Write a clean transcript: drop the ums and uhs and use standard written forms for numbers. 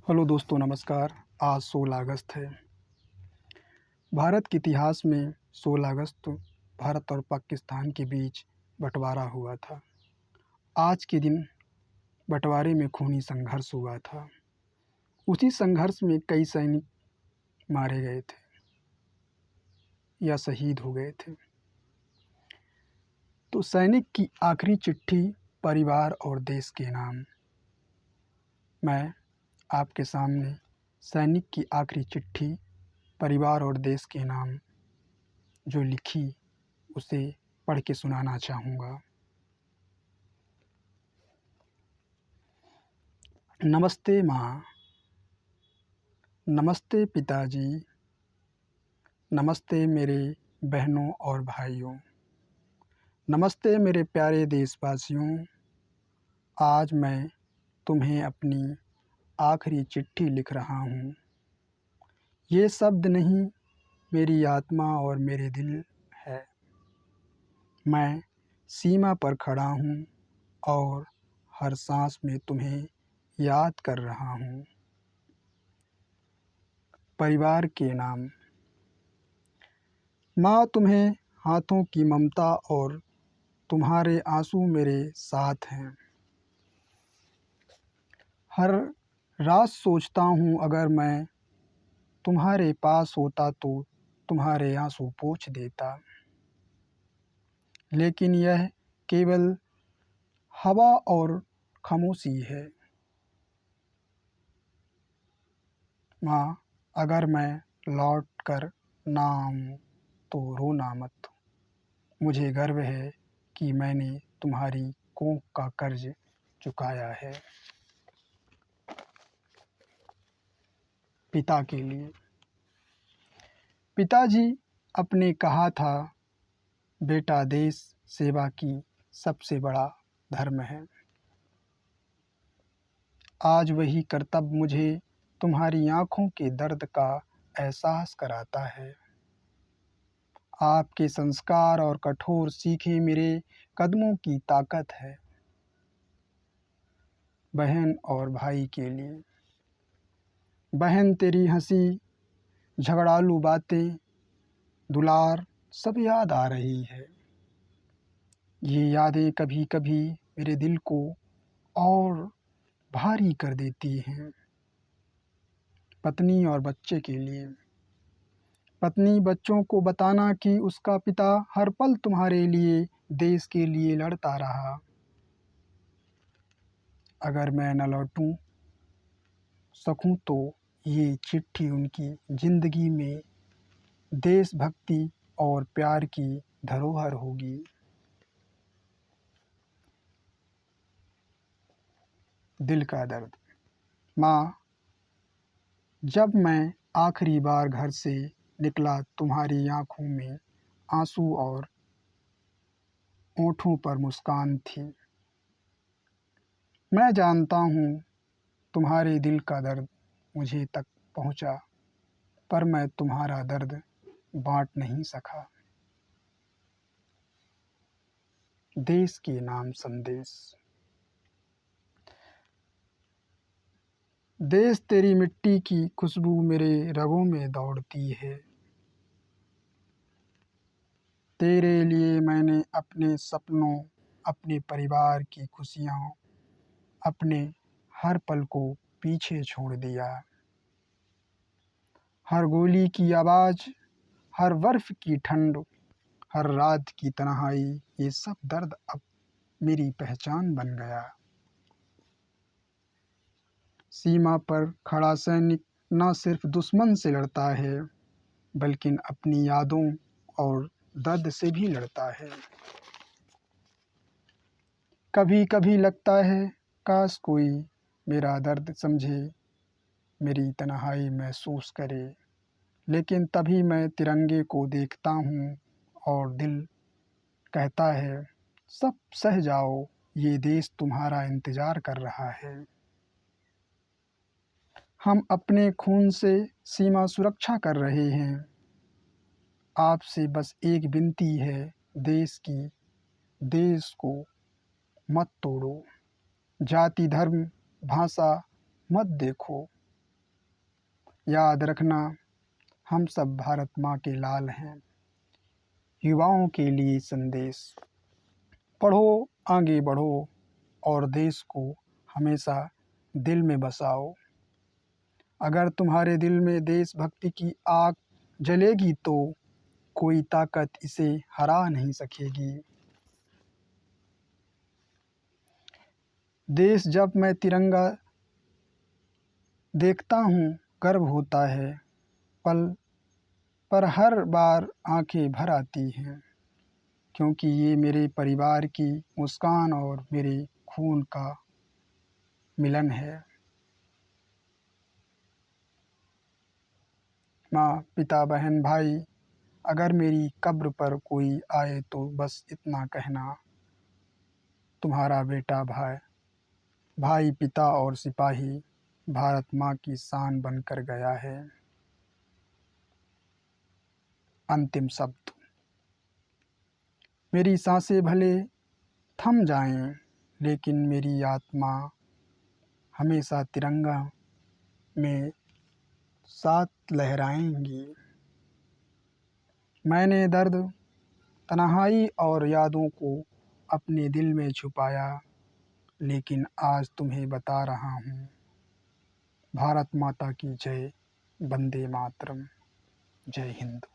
Hello दोस्तों नमस्कार। आज 16 अगस्त है। भारत के इतिहास में 16 अगस्त भारत और पाकिस्तान के बीच बँटवारा हुआ था। आज के दिन बँटवारे में खूनी संघर्ष हुआ था। उसी संघर्ष में कई सैनिक मारे गए थे या शहीद हो गए थे। तो सैनिक की आखिरी चिट्ठी परिवार और देश के नाम। मैं आपके सामने सैनिक की आखिरी चिट्ठी परिवार और देश के नाम जो लिखी उसे पढ़ के सुनाना चाहूँगा। नमस्ते माँ, नमस्ते पिताजी, नमस्ते मेरे बहनों और भाइयों, नमस्ते मेरे प्यारे देशवासियों। आज मैं तुम्हें अपनी आखिरी चिट्ठी लिख रहा हूँ। ये शब्द नहीं, मेरी आत्मा और मेरे दिल है। मैं सीमा पर खड़ा हूँ और हर सांस में तुम्हें याद कर रहा हूँ। परिवार के नाम। माँ, तुम्हें हाथों की ममता और तुम्हारे आंसू मेरे साथ हैं। हर रात सोचता हूँ अगर मैं तुम्हारे पास होता तो तुम्हारे आंसू पोंछ देता, लेकिन यह केवल हवा और खामोशी है। माँ, अगर मैं लौट कर ना आऊँ तो रोना मत। मुझे गर्व है कि मैंने तुम्हारी कोख का कर्ज चुकाया है। पिता के लिए। पिताजी आपने कहा था, बेटा देश सेवा की सबसे बड़ा धर्म है। आज वही कर्तव्य मुझे तुम्हारी आँखों के दर्द का एहसास कराता है। आपके संस्कार और कठोर सीखें मेरे कदमों की ताकत है। बहन और भाई के लिए। बहन, तेरी हंसी, झगड़ालू बातें, दुलार सब याद आ रही है। ये यादें कभी कभी मेरे दिल को और भारी कर देती हैं। पत्नी और बच्चे के लिए। पत्नी बच्चों को बताना कि उसका पिता हर पल तुम्हारे लिए, देश के लिए लड़ता रहा। अगर मैं न लौटूं सकूं तो ये चिट्ठी उनकी ज़िंदगी में देशभक्ति और प्यार की धरोहर होगी। दिल का दर्द। माँ, जब मैं आखिरी बार घर से निकला तुम्हारी आंखों में आंसू और होठों पर मुस्कान थी। मैं जानता हूँ तुम्हारे दिल का दर्द मुझे तक पहुँचा, पर मैं तुम्हारा दर्द बांट नहीं सका। देश के नाम संदेश। देश, तेरी मिट्टी की खुशबू मेरे रगों में दौड़ती है। तेरे लिए मैंने अपने सपनों, अपने परिवार की खुशियाँ, अपने हर पल को पीछे छोड़ दिया। हर गोली की आवाज़, हर बर्फ की ठंड, हर रात की तन्हाई, ये सब दर्द अब मेरी पहचान बन गया। सीमा पर खड़ा सैनिक न सिर्फ दुश्मन से लड़ता है, बल्कि अपनी यादों और दर्द से भी लड़ता है। कभी कभी लगता है काश कोई मेरा दर्द समझे, मेरी तन्हाई महसूस करे, लेकिन तभी मैं तिरंगे को देखता हूँ और दिल कहता है, सब सह जाओ, ये देश तुम्हारा इंतज़ार कर रहा है। हम अपने खून से सीमा सुरक्षा कर रहे हैं। आपसे बस एक विनती है, देश की, देश को मत तोड़ो। जाति, धर्म, भाषा मत देखो। याद रखना, हम सब भारत माँ के लाल हैं। युवाओं के लिए संदेश, पढ़ो, आगे बढ़ो और देश को हमेशा दिल में बसाओ। अगर तुम्हारे दिल में देशभक्ति की आग जलेगी तो कोई ताकत इसे हरा नहीं सकेगी। देश जब मैं तिरंगा देखता हूँ गर्व होता है, पर हर बार आंखें भर आती हैं, क्योंकि ये मेरे परिवार की मुस्कान और मेरे खून का मिलन है। माँ, पिता, बहन, भाई, अगर मेरी कब्र पर कोई आए तो बस इतना कहना, तुम्हारा बेटा भाई, भाई, पिता और सिपाही भारत माँ की शान बनकर गया है। अंतिम शब्द, मेरी सांसें भले थम जाएं, लेकिन मेरी आत्मा हमेशा तिरंगा में साथ लहराएंगी। मैंने दर्द, तन्हाई और यादों को अपने दिल में छुपाया, लेकिन आज तुम्हें बता रहा हूँ, भारत माता की जय, वंदे मातरम, जय हिंद।